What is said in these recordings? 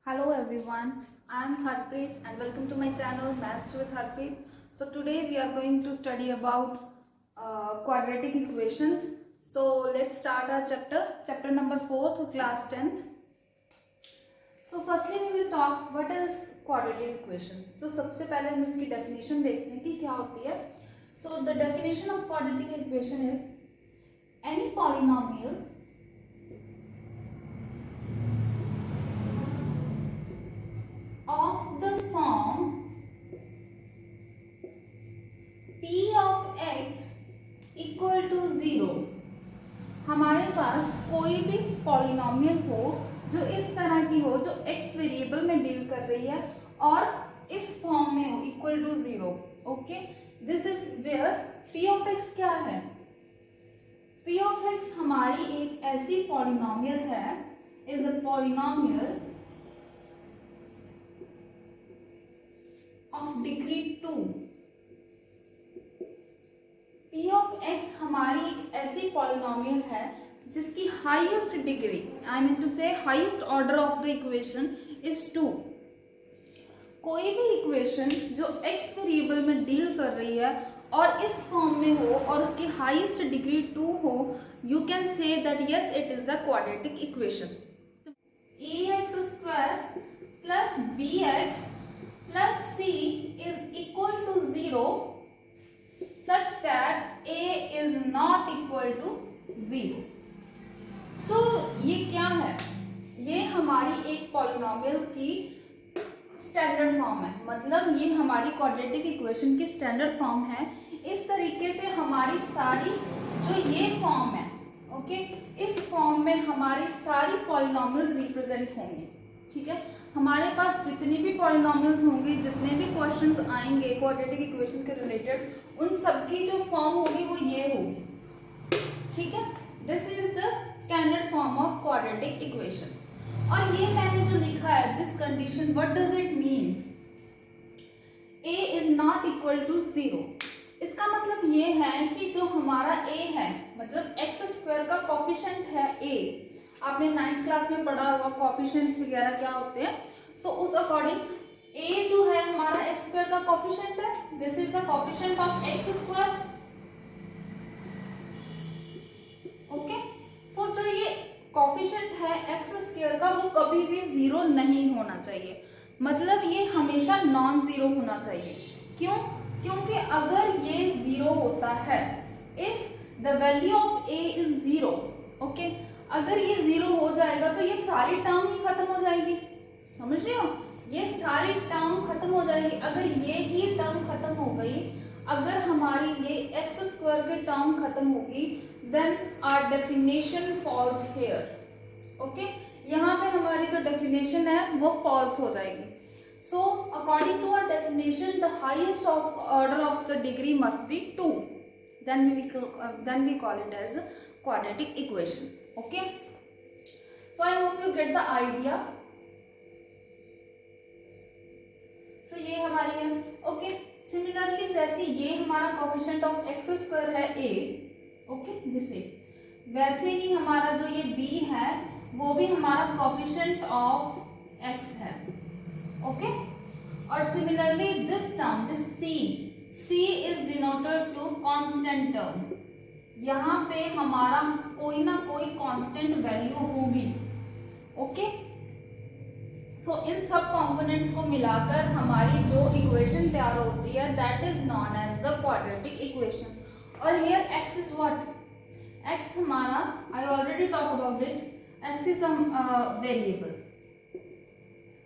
Hello everyone, I am Harpreet and welcome to my channel Maths with Harpreet. So today we are going to study about quadratic equations. So let's start our chapter number 4 to class 10th. So firstly we will talk what is quadratic equation. So सबसे पहले हम इसकी definition देखते हैं कि क्या होती है. So the definition of quadratic equation is any polynomial of the form p of x equal to 0. हमारे पास कोई भी पॉलिनोमियल हो जो इस तरह की हो, जो x वेरिएबल में डील कर रही है और इस फॉर्म में हो equal to 0. Okay, this is where p of x क्या है. p of x हमारी एक ऐसी पॉलिनोमियल है, is a polynomial of degree 2. p of x हमारी एक ऐसी पॉलिनोमियल है जिसकी highest degree, I mean two से highest order of the equation is 2. कोई भी इक्वेशन जो x वेरिएबल में डील कर रही है और इस फॉर्म में हो और उसकी हाईएस्ट डिग्री 2 हो, you can say that yes it is a quadratic equation. ax square plus bx plus c is equal to 0 such that a is not equal to 0. So ये क्या है? ये हमारी एक पॉलिनोमियल की स्टैंडर्ड फॉर्म है, मतलब ये हमारी क्वाड्रेटिक इक्वेशन की स्टैंडर्ड फॉर्म है. इस तरीके से हमारी सारी जो ये फॉर्म है, ओके, इस फॉर्म में हमारी सारी पॉलिनोमियल्स रिप्रेजेंट होंगे. ठीक है, हमारे पास जितनी भी पॉलिनोमियल्स होंगी, जितने भी क्वेश्चंस आएंगे क्वाड्रेटिक इक्वेशन के रिलेटेड, उन सबकी जो फॉर्म होगी वो ये होगी. ठीक है, this is the standard form of quadratic equation. और ये मैंने जो लिखा है this condition, what does it mean? a is not equal to 0. इसका मतलब ये है कि जो हमारा a है, मतलब x स्क्वायर का कोफिशिएंट है a, आपने 9th क्लास में पढ़ा होगा कोफिशिएंट्स वगैरह क्या होते हैं. सो उस अकॉर्डिंग a जो है हमारा x स्क्वायर का कोफिशिएंट है, this is the coefficient of x square. Okay, so जो ये कोफिशिएंट है x स्क्वायर का वो कभी भी 0 नहीं होना चाहिए, मतलब ये हमेशा नॉन जीरो होना चाहिए. क्यों? क्योंकि अगर ये 0 होता है, if the value of a is 0, okay, अगर ये 0 हो जाएगा तो ये सारी टर्म ही खत्म हो जाएगी. समझ रहे हो? ये सारी टर्म खत्म हो जाएगी. अगर ये ही टर्म खत्म हो गई, अगर हमारी ये एक्स स्क्वायर की टर्म खत्म होगी, then our definition false here. Okay, यहाँ पे हमारी जो डेफिनेशन है वो फॉल्स हो जाएगी. So according to our definition the highest of order of the degree must be 2. then we call it as quadratic equation. Okay, so I hope you get the idea. So ये हमारी है. Okay, similarly जैसे ये हमारा coefficient of x square है a, okay, this ए, वैसे ही हमारा जो ये b है वो भी हमारा कोफिशिएंट ऑफ x है. ओके, और similarly this term, this c is denoted to constant term. यहाँ पे हमारा कोई ना कोई कांस्टेंट वैल्यू होगी. ओके, सो इन सब कंपोनेंट्स को मिलाकर हमारी जो इक्वेशन तैयार होती है that is known as the quadratic equation. और here x is what? x हमारा, I already talk about it, x is a variable.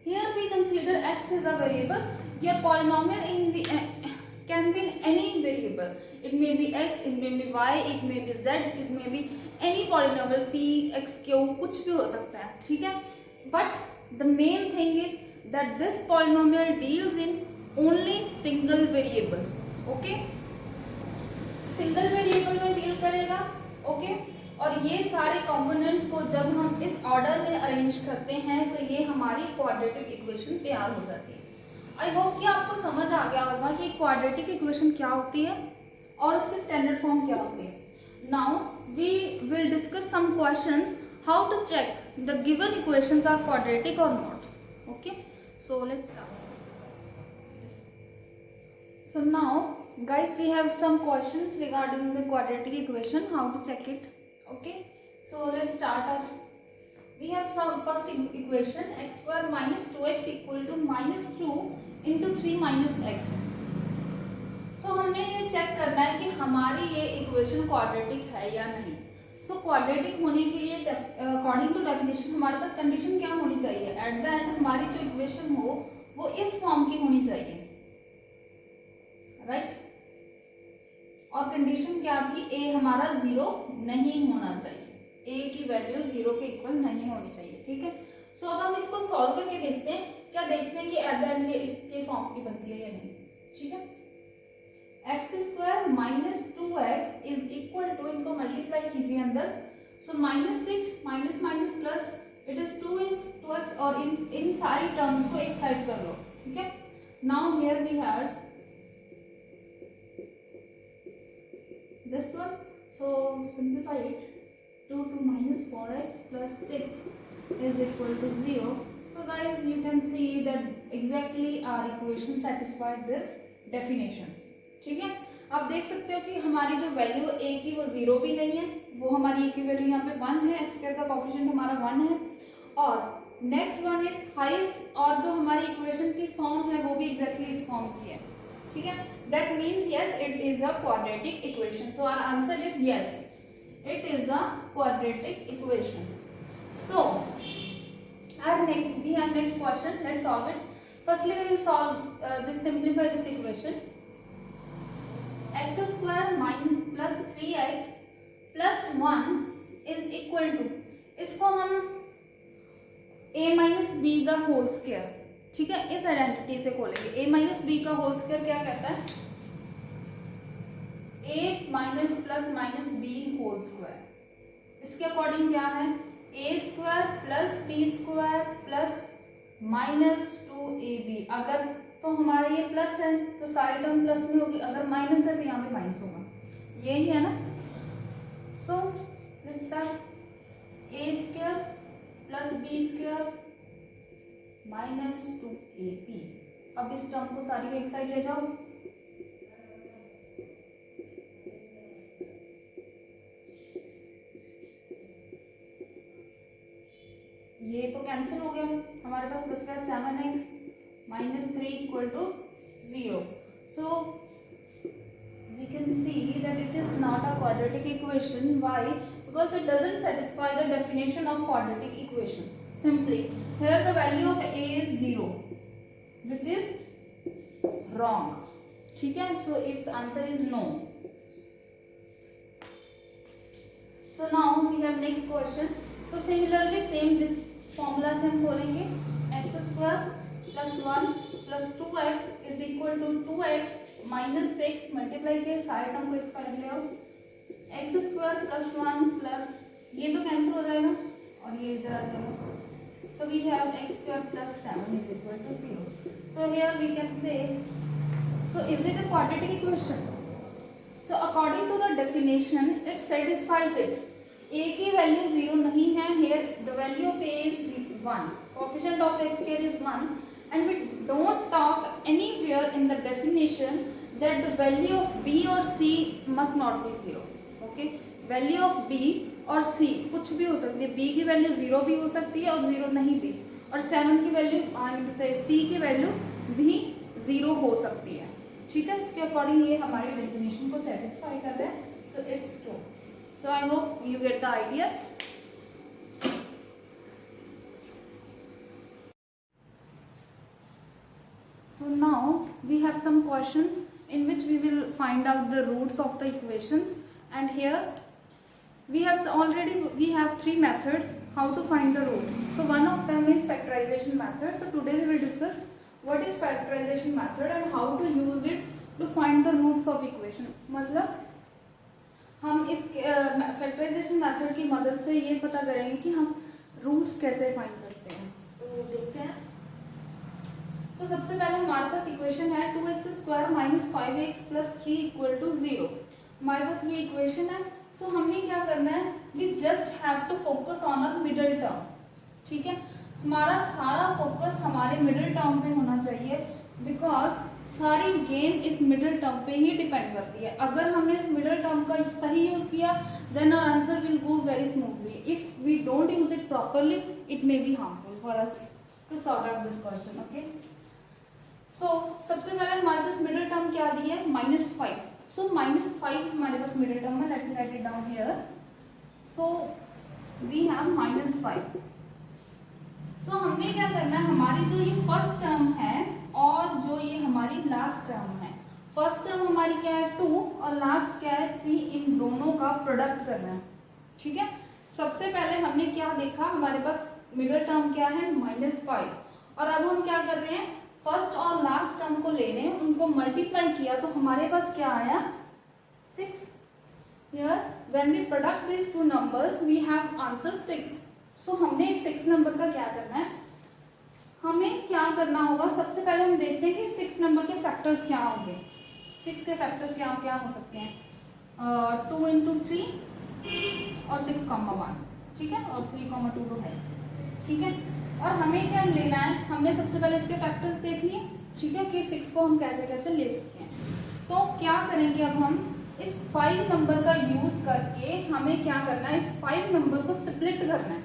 Here we consider x is a variable. Your polynomial can be any variable. It may be x, it may be y, it may be z, it may be any polynomial p, x, q, कुछ भी हो सकता है. ठीक है, but the main thing is that this polynomial deals in only single variable. Okay, single variable में deal करेगा. Okay, और ये सारे components को जब हम इस order में arrange करते हैं तो ये हमारी quadratic equation तैयार हो जाती है. आई होप कि आपको समझ आ गया होगा कि क्वाड्रेटिक इक्वेशन क्या होती है और उसकी स्टैंडर्ड फॉर्म क्या होती है. Now we will discuss some questions how to check the given equations are quadratic or not. Okay, so let's start. So now guys, we have some questions regarding the quadratic equation, how to check it. Okay, so let's start our, we have some first equation, x square minus 2x equal to minus 2 into 3 minus x. सो हमने ये check करना है कि हमारी ये equation quadratic है या नहीं. सो क्वाड्रेटिक होने के लिए अकॉर्डिंग टू डेफिनेशन हमारे पास कंडीशन क्या होनी चाहिए, एट द एंड हमारी जो इक्वेशन हो वो इस फॉर्म की होनी चाहिए, राइट. और कंडीशन क्या थी, ए हमारा 0 नहीं होना चाहिए, ए की वैल्यू 0 के इक्वल नहीं होनी चाहिए. ठीक है, सो अब हम इसको सॉल्व करके देखते हैं, क्या देखते हैं कि एट द एंड ये इसके फॉर्म की बनती है या नहीं. ठीक है, x square minus 2x is equal to, इनको मल्टीप्लाई कीजिए अंदर, so minus 6 minus minus plus it is 2x और इन सारी टर्म्स को एक साइड कर लो. ठीक है, now here we have this one, so simplify it, 2 minus 4x plus 6 is equal to 0. So guys, you can see that exactly our equation satisfied this definition. ठीक है, आप देख सकते हो कि हमारी जो वैल्यू a की वो 0 भी नहीं है, वो हमारी a की वैल्यू यहाँ पे 1 है, x स्क्वायर का कोएफिशिएंट हमारा 1 है, और नेक्स्ट वन इज हाईएस्ट, और जो हमारी इक्वेशन की फॉर्म है वो भी एग्जैक्टली इस फॉर्म की है. ठीक है, that means yes, it is a quadratic equation. So our answer is yes, it is a quadratic equation. So we have next question, let's solve it. Firstly we will solve this, simplify this equation. X square minus plus 3x plus 1 is equal to, इसको हम a minus b का whole square, ठीक है, इस identity से खोलेंगे. a minus b का whole square क्या कहता है, a minus plus minus b whole square. इसके अकॉर्डिंग क्या है, a square plus b square plus minus 2ab. अगर तो हमारा ये प्लस है तो सारी टर्म प्लस में होगी, अगर माइनस है तो यहाँ पे माइनस होगा, यही है ना. So let's start, a square plus b square minus 2ab. अब इस टर्म को सारी को एक साइड ले जाओ, ये तो कैंसिल हो गया, हमारे पास बच गया 7x minus 3 equal to 0. So we can see that it is not a quadratic equation. Why? Because it doesn't satisfy the definition of quadratic equation. Simply here the value of a is 0, which is wrong. ठीक है, so its answer is no. So now we have next question. So similarly same this formula से हम बोलेंगे, x square plus 1 plus 2x is equal to 2x minus 6 multiply के सारे term को एक side ले आओ, x square plus 1 plus ये तो कैंसिल हो जाएगा और ये इधर आ जाएगा. So we have x square plus 7 is equal to 0. So here we can say, so is it a quadratic equation? So according to the definition it satisfies it. a की value 0 नहीं है, here the value of a is 1, coefficient of x square is 1, and we don't talk anywhere in the definition that the value of b or c must not be 0. okay, value of b और c कुछ भी हो सकती है, b की value 0 भी हो सकती है और 0 नहीं भी, और 7 की वैल्यू c की वैल्यू भी 0 हो सकती है. ठीक है, इसके अकॉर्डिंग ये हमारी डेफिनेशन को सेटिस्फाई कर रहा है. So it's true. So I hope you get the idea. So now we have some questions in which we will find out the roots of the equations, and here we have we have 3 methods how to find the roots. So one of them is factorization method. So today we will discuss what is factorization method and how to use it to find the roots of equation. मतलब हम इस factorisation method की मदद से ये पता करेंगे कि हम रूट्स कैसे फाइंड करते हैं. तो देखते हैं. सो सबसे पहले हमारे पास इक्वेशन है 2x square minus 5x plus 3 equal to 0. हमारे पास ये इक्वेशन है. सो हमने क्या करना है, we just have to focus on a middle term. ठीक है, हमारा सारा फोकस हमारे मिडिल टर्म पे होना चाहिए, बिकॉज सारी गेम इस मिडिल टर्म पे ही डिपेंड करती है। अगर हमने इस मिडिल टर्म का सही यूज किया then our answer will go very smoothly. If we don't use it properly it may be harmful for us to sort out this question. Okay, so सबसे पहले हमारे पास मिडिल टर्म क्या दी है, -5। So -5 हमारे पास मिडिल टर्म है। Let me write it down here. So we have -5। So हमने क्या करना है, हमारी जो ये फर्स्ट टर्म है और जो ये हमारी लास्ट टर्म है, फर्स्ट टर्म हमारी क्या है 2 और लास्ट क्या है 3, इन दोनों का प्रोडक्ट करना है। ठीक है, सबसे पहले हमने क्या देखा, हमारे पास मिडिल टर्म क्या है -5, और अब हम क्या कर रहे हैं, फर्स्ट और लास्ट टर्म को ले रहे हैं, उनको मल्टीप्लाई किया तो हमारे पास क्या आया 6। Here when we product these two numbers we have answer 6. So हमने 6 नंबर का क्या करना है, हमें क्या करना होगा, सबसे पहले हम देखते हैं कि 6 नंबर के फैक्टर्स क्या होंगे। 6 के फैक्टर्स क्या क्या हो सकते हैं, 2 into 3 और 6,1। ठीक है, और 3,2 तो है। ठीक है, और हमें क्या लेना है, हमने सबसे पहले इसके फैक्टर्स देख लिए। ठीक है, कि 6 को हम कैसे कैसे ले सकते हैं। तो क्या करेंगे, अब हम इस 5 नंबर का यूज करके हमें क्या करना है, इस 5 नंबर को स्प्लिट करना है।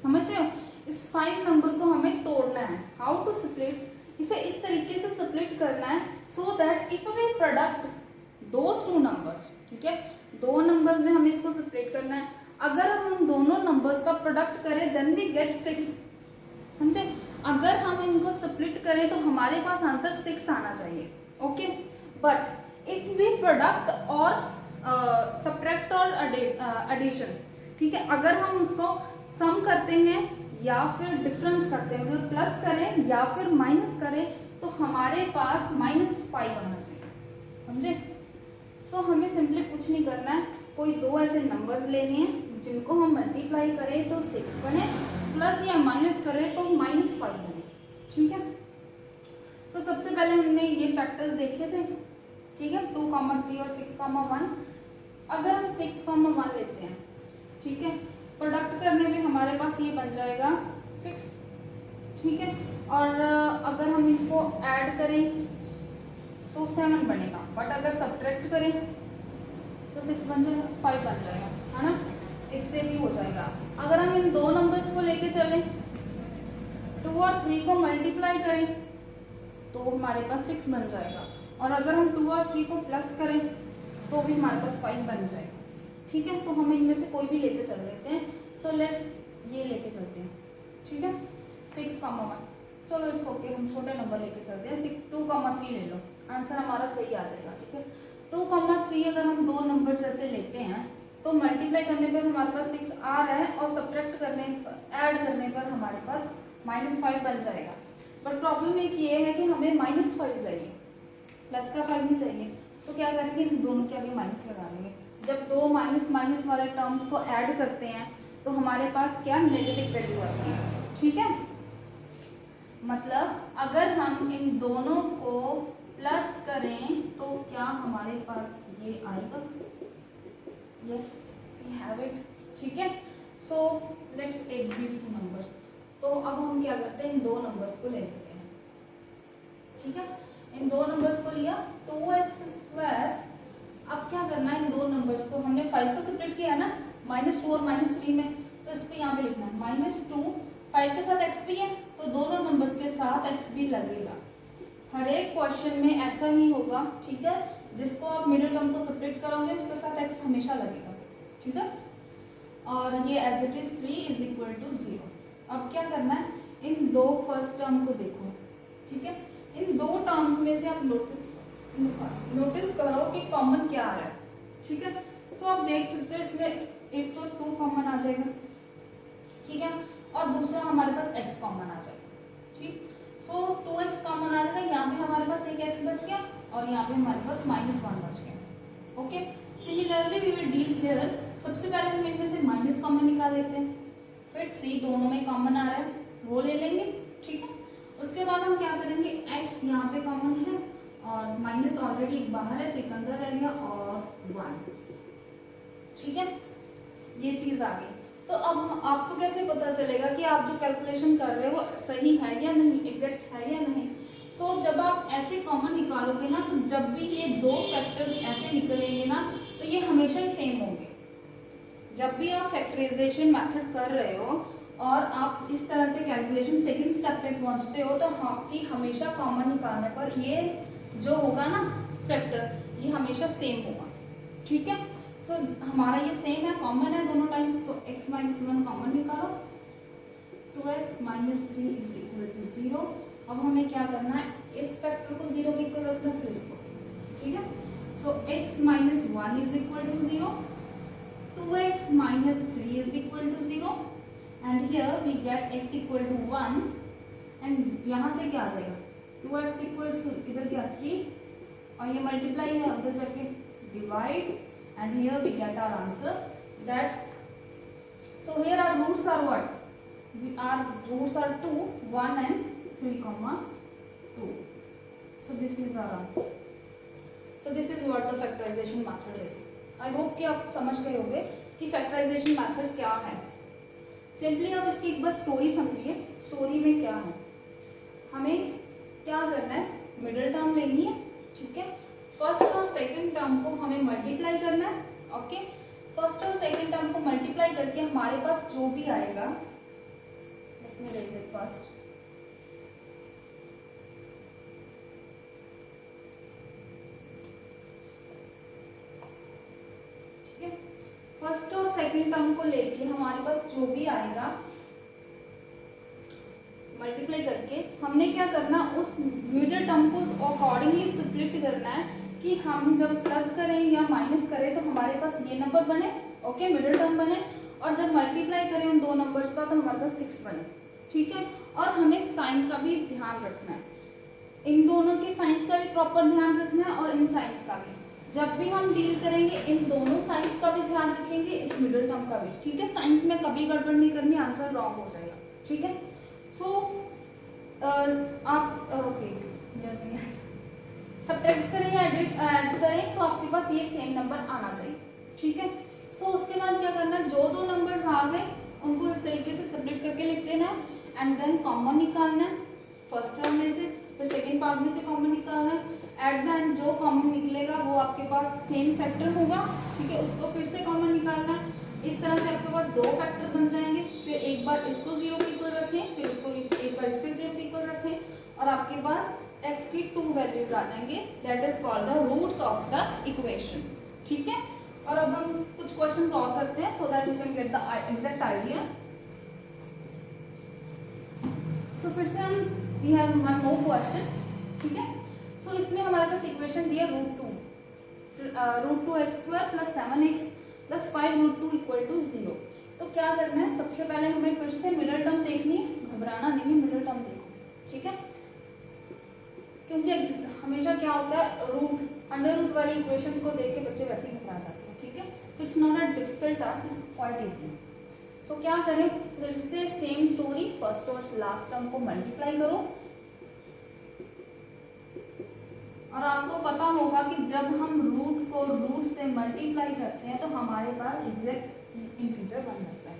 समझ रहे हो, इस 5 नंबर को हमें तोड़ना है। हाउ टू स्प्लिट, इसे इस तरीके से स्प्लिट करना है so that if we product those 2 numbers, ठीक है, 2 नंबर्स में हमें इसको स्प्लिट करना है। अगर हम उन दोनों नंबर्स का प्रोडक्ट करें देन वी गेट 6। समझे, अगर हम इनको स्प्लिट करें तो हमारे पास आंसर 6 आना चाहिए। Okay, but if we product और सब्ट्रैक्ट और एडिशन, ठीक है, अगर हम उसको सम करते हैं या फिर डिफरेंस करते हैं, मतलब प्लस करें या फिर माइनस करें, तो हमारे पास -5 आना चाहिए। समझे, सो हमें सिंपली कुछ नहीं करना है, कोई 2 ऐसे नंबर्स लेने हैं जिनको हम मल्टीप्लाई करें तो 6 बने, प्लस या माइनस करें तो -5 बने। ठीक है, सो सबसे पहले हमने ये फैक्टर्स देखे थे। ठीक है, 2,3 और 6,1। अगर हम 6,1 लेते हैं, ठीक है, प्रोडक्ट करने में हमारे पास ये बन जाएगा 6। ठीक है, और अगर हम इनको ऐड करें तो 7 बनेगा, बट अगर सब्ट्रैक्ट करें तो 6 बन जाएगा, 5 बन जाएगा, है ना, इससे भी हो जाएगा। अगर हम इन 2 नंबर्स को लेके चलें, 2 और 3 को मल्टीप्लाई करें तो हमारे पास 6 बन जाएगा, और अगर हम 2 और 3 को प्लस करें तो भी हमारे पास 5 बन जाएगा। ठीक है, तो हम इनमें से कोई भी लेके चल लेते हैं। सो लेट्स ये लेके चलते हैं। ठीक है, 6,1, चलो इट्स ओके, हम छोटे नंबर लेके चलते हैं। 2,3 ले लो, आंसर हमारा सही आ जाएगा। ठीक है, 2,3 अगर हम 2 नंबर जैसे लेते हैं तो मल्टीप्लाई करने पर हमारे पास 6 आ रहा है, और सब्ट्रैक्ट करने ऐड करने पर हमारे पास -5 बन जाएगा। बट प्रॉब्लम एक ये है कि हमें -5 चाहिए, प्लस का 5 नहीं चाहिए। तो क्या करेंगे, इन दोनों के आगे माइनस लगा देंगे। जब 2 माइनस वाले टर्म्स को ऐड करते हैं तो हमारे पास क्या नेगेटिव वैल्यू आती है। ठीक है, मतलब अगर हम इन दोनों को प्लस करें तो क्या हमारे पास ये आएगा। Yes, we have it. ठीक है, so let's take these 2 numbers. तो अब हम क्या करते हैं, इन 2 नंबर्स को ले लेते हैं। ठीक है, इन 2 नंबर्स को लिया, 2x²। अब क्या करना है, इन 2 नंबर्स को हमने 5 को सेपरेट किया ना, -2 और -3 में, तो इसको यहाँ पे लिखना है -2। 5 के साथ x भी है तो दोनों नंबर्स के साथ x भी लगेगा। हर एक क्वेश्चन में ऐसा ही होगा। ठीक है, जिसको आप मिडिल टर्म को सेपरेट करोगे उसके साथ x हमेशा लगेगा। ठीक है, और ये एज इट इज 3 = 0। अब क्या करना है, इन 2 फर्स्ट टर्म को देखो। ठीक है, इन 2 टर्म्स में से आप नोटिस करो कि कॉमन क्या आ रहा है। ठीक है, सो आप देख सकते हो इसमें एक तो 2 कॉमन आ जाएगा। ठीक है, और दूसरा हमारे पास x कॉमन आ जाएगा। ठीक, सो 2x कॉमन आ जाएगा, यहाँ पे हमारे पास एक x बच गया और यहाँ पे हमारे पास -1 बच गया। Okay, similarly we will deal here. सबसे पहले हम इनमें से माइनस कॉमन निकाल लेते हैं, फिर 3 दोनों में कॉमन आ रहा है वो ले लेंगे। ठीक है, उसके बाद हम क्या करेंगे, x यहाँ पे कॉमन है और माइनस ऑलरेडी बाहर है तो एक अंदर रह गया और 1। ठीक है, ये चीज आ गई। तो अब आपको कैसे पता चलेगा कि आप जो कैलकुलेशन कर रहे हो वो सही है या नहीं, एग्जैक्ट है या नहीं। सो जब आप ऐसे कॉमन निकालोगे ना, तो जब भी ये दो फैक्टर्स ऐसे निकलेंगे ना, तो ये हमेशा ही सेम होंगे। जब भी आप फैक्टराइजेशन मेथड कर रहे हो और आप इस तरह से कैलकुलेशन सेकंड स्टेप पे पहुंचते हो, तो आपकी हमेशा कॉमन निकालने पर ये जो होगा ना फैक्टर, ये हमेशा सेम होगा। ठीक है, सो हमारा ये सेम है, कॉमन है दोनों टाइम्स, तो x माइनस 1 कॉमन निकालो, 2x minus 3 is equal to 0। अब हमें क्या करना है, इस फैक्टर को 0 के इक्वल रखना, फिर इसको। ठीक है, so x minus 1 is equal to 0, 2x minus 3 is equal to 0, and here we get x equal to 1, and यहाँ से क्या आ जाएगा, 2x इक्वल टू इधर क्या 3, और ये मल्टीप्लाई है, उधर जाके divide, and here we get our answer that, so here our roots are what, our roots are 2, 1 and 3 comma 2, so this is our answer. So this is what the factorization method is. I hope कि आप समझ गए होंगे कि factorization method क्या है। Simply आप इसकी एक बार स्टोरी समझिए। स्टोरी में क्या है, हमें क्या करना है, मिडिल टर्म लेनी है। ठीक है, फर्स्ट और सेकंड टर्म को हमें मल्टीप्लाई करना है। ओके, फर्स्ट और सेकंड टर्म को मल्टीप्लाई करके हमारे पास जो भी आएगा, let me raise it first, ठीक है, फर्स्ट और सेकंड टर्म को लेके हमारे पास जो भी आएगा मल्टीप्लाई करके हमने क्या करना, उस मिडिल टर्म को अकॉर्डिंगली स्प्लिट करना है कि हम जब प्लस करें या माइनस करें तो हमारे पास ये नंबर बने, ओके, मिडिल टर्म बने, और जब मल्टीप्लाई करें उन दो नंबर्स का तो हमारे पास 6 बने। ठीक है, और हमें साइन का भी ध्यान रखना है, इन दोनों के साइंस का भी प्रॉपर ध्यान रखना है और इन साइंस का भी। जब भी हम डील करेंगे इन दोनों साइंस का भी ध्यान रखेंगे, इस मिडिल टर्म का भी। ठीक है, साइंस में कभी गड़बड़ नहीं करनी, आंसर रॉन्ग हो जाएगा। ठीक है, सो आप ओके सब्ट्रैक्ट करें या ऐड करें तो आपके पास ये सेम नंबर आना चाहिए। ठीक है, सो उसके बाद क्या करना है, जो दो नंबर्स आ गए उनको इस तरीके से सेपरेट करके लिख देना है, एंड देन कॉमन निकालना है फर्स्ट टर्म में से, फिर सेकेंड पार्ट में से कॉमन निकालना है। एट द एंड जो कॉमन निकलेगा वो आपके पास सेम फैक्टर होगा। ठीक है, उसको फिर से कॉमन निकालना है। इस तरह से आपके पास दो फैक्टर बन जाएंगे। फिर एक बार इसको 0 के इक्वल रखें, फिर इसको एक बार इसके 0 के इक्वल रखें, और आपके पास x की 2 वैल्यूज आ जाएंगे। That is called the roots of the equation. ठीक है, और अब हम कुछ क्वेश्चंस और करते हैं so that you can get the exact idea. So फिर से हम we have one more question. ठीक है, सो इसमें हमारे पास इक्वेशन दिया √2x² + 7x + 5√2 = 0। तो क्या करना है, सबसे पहले हमें फिर से मिडिल टर्म देखनी है, घबराना नहीं है, मिडिल टर्म देखो। ठीक है, क्योंकि हमेशा क्या होता है, अंडर रूट वाली इक्वेशंस को देख के बच्चे वैसे ही घबरा जाते हैं। ठीक है, so it's not a difficult task, it's quite easy. So क्या करें, फिर से सेम स्टोरी, फर्स्ट और लास्ट टर्म को मल्टीप्लाई करो, और आपको पता होगा कि जब हम रूट को रूट से मल्टीप्लाई करते हैं तो हमारे पास एग्जैक्ट इंटीजर बन जाता है।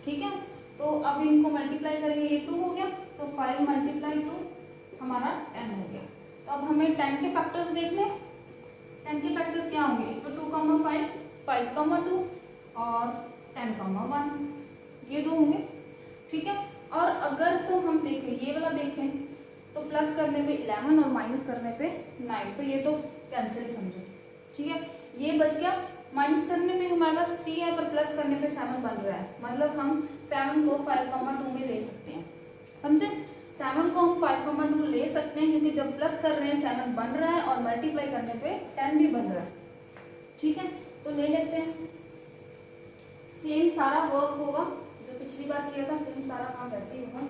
ठीक है, तो अब इनको मल्टीप्लाई करेंगे, ये 2 हो गया, तो 5 × 2 हमारा 10 हो गया। तो अब हमें 10 के फैक्टर्स देखने, 10 के फैक्टर्स क्या होंगे, तो 2, 5, 5, 2 और 10, 1, ये दो होंगे। ठीक है, और अगर तो हम देखें, ये वाला देखें, तो प्लस करने पे 11 और माइनस करने पे 9, तो ये तो कैंसिल समझो। ठीक है, ये बच गया। माइनस करने पे हमारे पास 3 है, पर प्लस करने पे 7 बन रहा है, मतलब हम 7 को 5, 2 में ले सकते हैं। समझे, 7 को हम 5, 2 ले सकते हैं, क्योंकि जब प्लस कर रहे हैं 7 बन रहा है और मल्टीप्लाई करने पे 10 भी बन रहा है। ठीक है, तो ले लेते हैं। सेम सारा वर्क होगा जो पिछली बार किया था, सेम सारा काम वैसे ही होगा।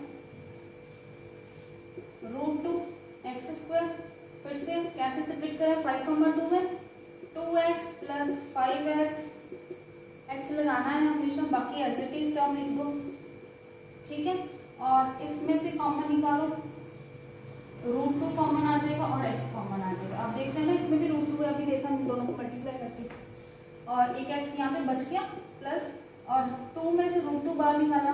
√2x², फिर से कैसे स्प्लिट करें, 5, 2 में 2x + 5x, x लगाना है हमेशा, बाकी एज इट इज टर्म लिख दो। ठीक है, और इसमें से कॉमन निकालो, √2 कॉमन आ जाएगा और x कॉमन आ जाएगा। आप देख रहे हैं ना, इसमें भी √2 है, अभी देखा हम दोनों को मल्टीप्लाई करके, और एक x यहाँ पे बच गया प्लस, और 2 में से √2 बाहर निकाला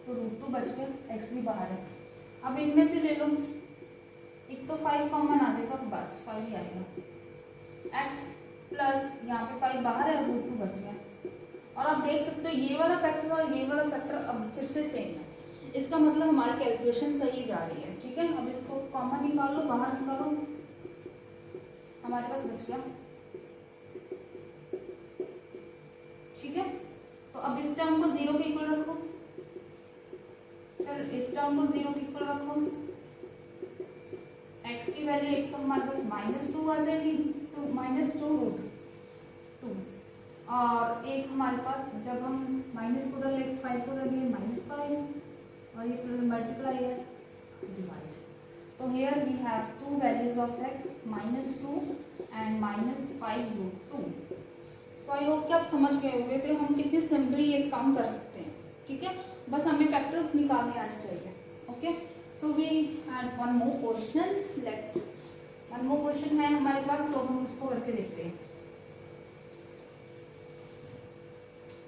तो √2 बच गया, x भी बाहर है। अब इनमें से ले लो, एक तो 5 कॉमन आ जाएगा तो बस 5 ही आएगा, x प्लस यहाँ पे 5 बाहर है, √2 बच गया। और आप देख सकते हो ये वाला फैक्टर और ये वाला फैक्टर अब फिर से सेम है, इसका मतलब हमारी कैलकुलेशन सही जा रही है। ठीक है, अब इसको कॉमन निकाल लो, बाहर निकालो, हमारे पास बच गया। ठीक है, तो अब इस टर्म को 0 के इक्वल रखो, फिर इस टर्म को 0 के इक्वल रखो। x की वैल्यू एक तो हमारे पास -2 आ जाएगी, तो -2√2, और एक हमारे पास जब हम माइनस को उधर लेके 5 को उधर लिए -5, और ये मल्टीप्लाई है, डिवाइड। तो here we have two values of x, -2 and -5√2। So I hope कि आप समझ गए होंगे तो हम कितनी सिंपली ये काम कर सकते हैं। ठीक है, बस हमें फैक्टर्स निकालने आने चाहिए। Okay, so we had one more question, let one more question है हमारे पास, तो हम उसको करके देखते हैं।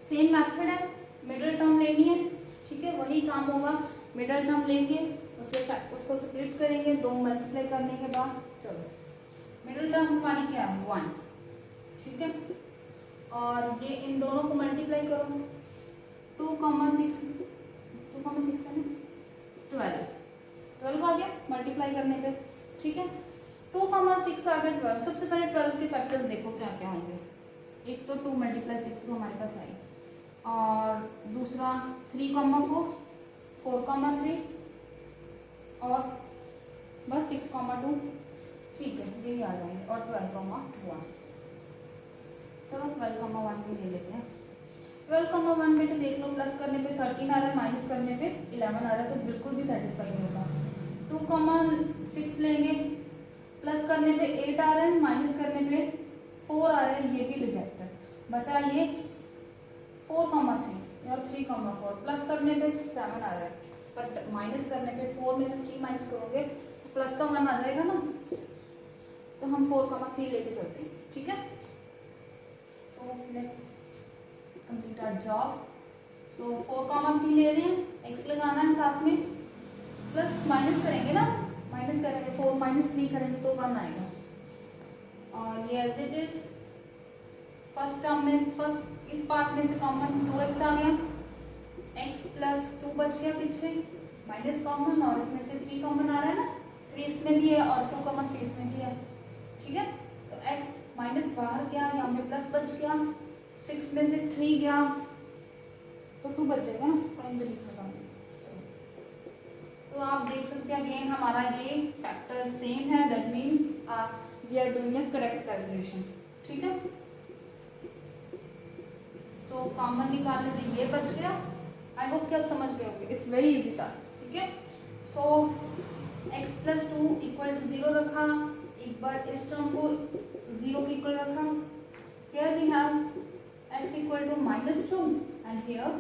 सेम मेथड है, मिडिल टर्म लेनी है। ठीक है, वही काम होगा, मिडिल टर्म लेंगे, उसको स्प्लिट करेंगे 2 मल्टीप्लाई करने के बाद। चलो, मिडिल टर्म हमारी क्या है 1। ठीक है, और ये इन दोनों को मल्टीप्लाई करो, 2,6 है ना, 12 आ गया मल्टीप्लाई करने पे। ठीक है, 2,6 आ गया 12। सबसे पहले 12 के फैक्टर्स देखो क्या क्या होंगे। एक तो 2 × 6 तो हमारे पास आई, और दूसरा 3,4, 4,3, और बस 6,2। ठीक है, यही आ जाएंगे, और 12,1। चलो 12,1 भी ले लेते हैं। 12,1 बेटे देख लो, प्लस करने पे 13 आ रहा है, माइनस करने पे 11 आ रहा है, तो बिल्कुल भी सेटिस्फाई नहीं होगा। 2,6 लेंगे, प्लस करने पे 8 आ रहा है, माइनस करने पे 4 आ रहा है, ये भी रिजेक्टेड। बचा ये 4,3 और 3,4, प्लस करने पे 7 आ रहा है, बट माइनस करने पे 4 में से 3 माइनस करोगे तो प्लस का 1 आ जाएगा ना, तो हम 4,3 लेके चलते हैं। ठीक है, so let's complete our job. So 4,3 ले रहे हैं, x लगाना है साथ में, प्लस माइनस करेंगे ना, माइनस करेंगे 4 - 3 करेंगे तो 1 आएगा, और ये as it is first term में, फर्स्ट इस पार्ट में से कॉमन 2x आ गया, x प्लस 2 बच गया पीछे, माइनस कॉमन, और इसमें से 3 कॉमन आ रहा है ना, 3 इसमें भी है और 2,3 इसमें भी है। ठीक है, तो x माइनस बाहर गया, यहाँ पे प्लस बच गया, 6 में से 3 गया तो 2 बच जाएगा ना, कहीं भी लिख लगा। तो आप देख सकते हैं अगेन हमारा ये फैक्टर सेम है, that means we are doing a correct calculation. ठीक है, सो कॉमन निकालने में ये बच गया। आई होप कि आप समझ गए होंगे, इट्स वेरी इजी टास्क। ठीक है, so x plus 2 equal to 0 रखा, एक बार इस टर्म को 0 के इक्वल रखा, here we have x equal to -2 and here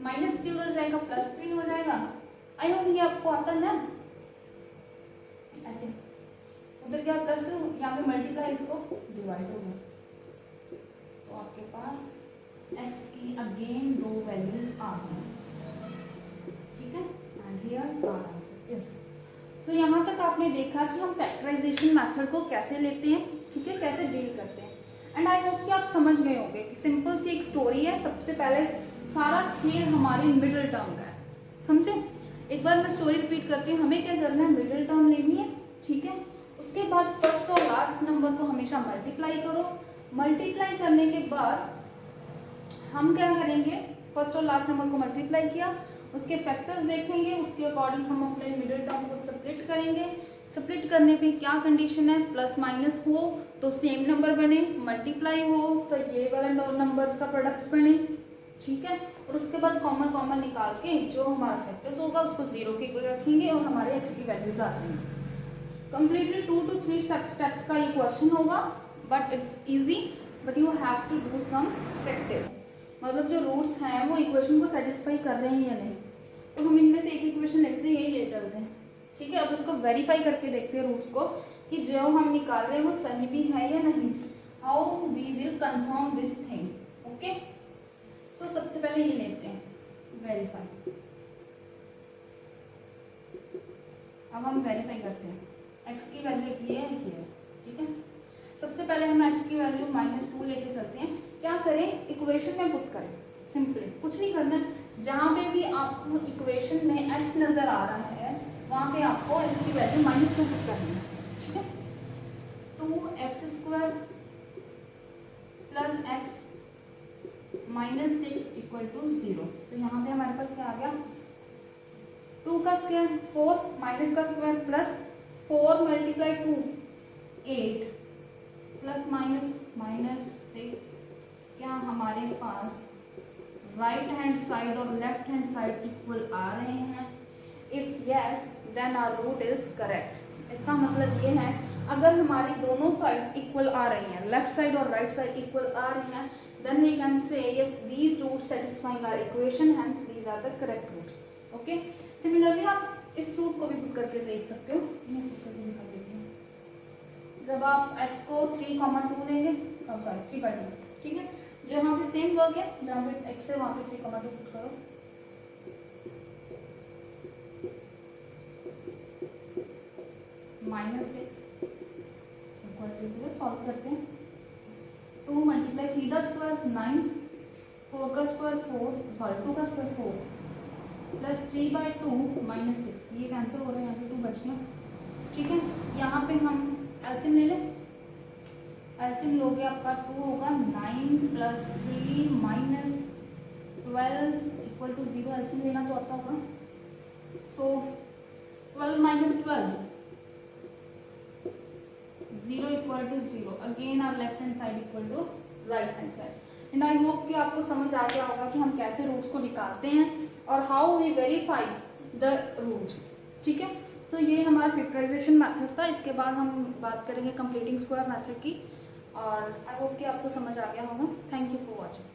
-3 उधर जाएगा, +3 हो जाएगा। आई होप ये आपको आता है ना, ऐसे उधर क्या प्लस, यहाँ पे मल्टीप्लाई, इसको डिवाइड होगा, तो आपके पास x की अगेन 2 वैल्यूज आ गई। ठीक है, and here are answers. So यहाँ तक आपने देखा कि हम फैक्टराइजेशन मेथड को कैसे लेते हैं। ठीक है, कैसे डील करते हैं, एंड आई होप कि आप समझ गए होंगे कि सिंपल सी एक स्टोरी है। सबसे पहले सारा खेल हमारे मिडिल टर्म का है, समझे। एक बार मैं स्टोरी रिपीट करती हूँ, हमें क्या करना है, मिडिल टर्म लेनी है। ठीक है, उसके बाद फर्स्ट और लास्ट नंबर को हमेशा मल्टीप्लाई करो। मल्टीप्लाई करने के बाद हम क्या करेंगे, फर्स्ट और लास्ट नंबर को मल्टीप्लाई किया, उसके फैक्टर्स देखेंगे, उसके अकॉर्डिंग हम अपने मिडिल टर्म को स्प्लिट करेंगे। स्प्लिट करने पे क्या कंडीशन है, प्लस माइनस हो तो सेम नंबर बने, मल्टीप्लाई हो तो ये वाला नंबर्स का प्रोडक्ट बने। ठीक है, और उसके बाद कॉमन निकाल के जो हमारा फैक्टर्स होगा उसको 0 के इक्वल रखेंगे और हमारे x की वैल्यूज आ जाएंगी। कंप्लीटली 2 to 3 स्टेप्स का ये क्वेश्चन होगा, but it's easy, but you have to do some practice. मतलब जो रूट्स हैं वो इक्वेशन को सेटिस्फाई कर रहे हैं या नहीं, तो हम इनमें से एक इक्वेशन लेते हैं, यही ले चलते हैं। ठीक है, अब उसको वेरीफाई करके देखते हैं रूट्स को कि जो हम निकाल रहे हैं वो सही भी है या नहीं। How we will confirm this thing. Okay, so सबसे पहले ये लेते हैं, वेरीफाई। अब हम वेरीफाई करते हैं, x की वैल्यू की है, ठीक है। सबसे पहले हम x की वैल्यू -2 लेके चलते हैं। क्या करें, इक्वेशन में पुट करें, सिंपली कुछ नहीं करना। जहाँ पे भी आपको इक्वेशन में x नजर आ रहा है वहाँ पे आपको x की वैल्यू -2 पुट करनी है, ठीक है। 2x² + x -6 = 0। तो यहाँ पे हमारे पास क्या आ गया, 2 का स्क्वायर 4 माइनस का स्क्वायर प्लस 4 × 2 8 प्लस -6। क्या हमारे पास राइट हैंड साइड और लेफ्ट हैंड साइड इक्वल आ रहे हैं? If yes then our root is correct. इसका मतलब ये है अगर हमारी दोनों साइड्स इक्वल आ रही हैं, लेफ्ट साइड और राइट साइड इक्वल आ रही हैं, then we can say yes these roots satisfying our equation and these are the correct roots. Okay, similarly आप इस रूट को भी पुट करके देख सकते हो। मैं पुट करके दिखा देती हूँ। जब आप x को 3,2 लेंगे, सॉरी 3/2, ठीक है। जहाँ पे सेम वर्क है, जहाँ पे x है वहाँ पे 3,2 पुट करो। -6 = सॉल्व करते हैं। 2 × 3 का स्क्वायर 9, 4 का स्क्वायर 4, सॉरी 2 का स्क्वायर 4 प्लस 3/2 -6, ये कैंसिल हो रहा है, यहाँ पे 2 बच गया, ठीक है। यहाँ पे हम एलसीएम ले लें। एलसीएम लोगे आपका 2 होगा, 9 + 3 -12 = 0। एलसीएम लेना तो आता होगा। So 12 - 12 0 = 0। Again our left hand side equal to right hand side. And I hope कि आपको समझ आ गया होगा कि हम कैसे रूट्स को निकालते हैं और how we verify the roots, ठीक है। तो ये हमारा फैक्टराइजेशन मेथड था। इसके बाद हम बात करेंगे कंप्लीटिंग स्क्वायर मेथड की, और आई होप कि आपको समझ आ गया होगा। Thank you for watching.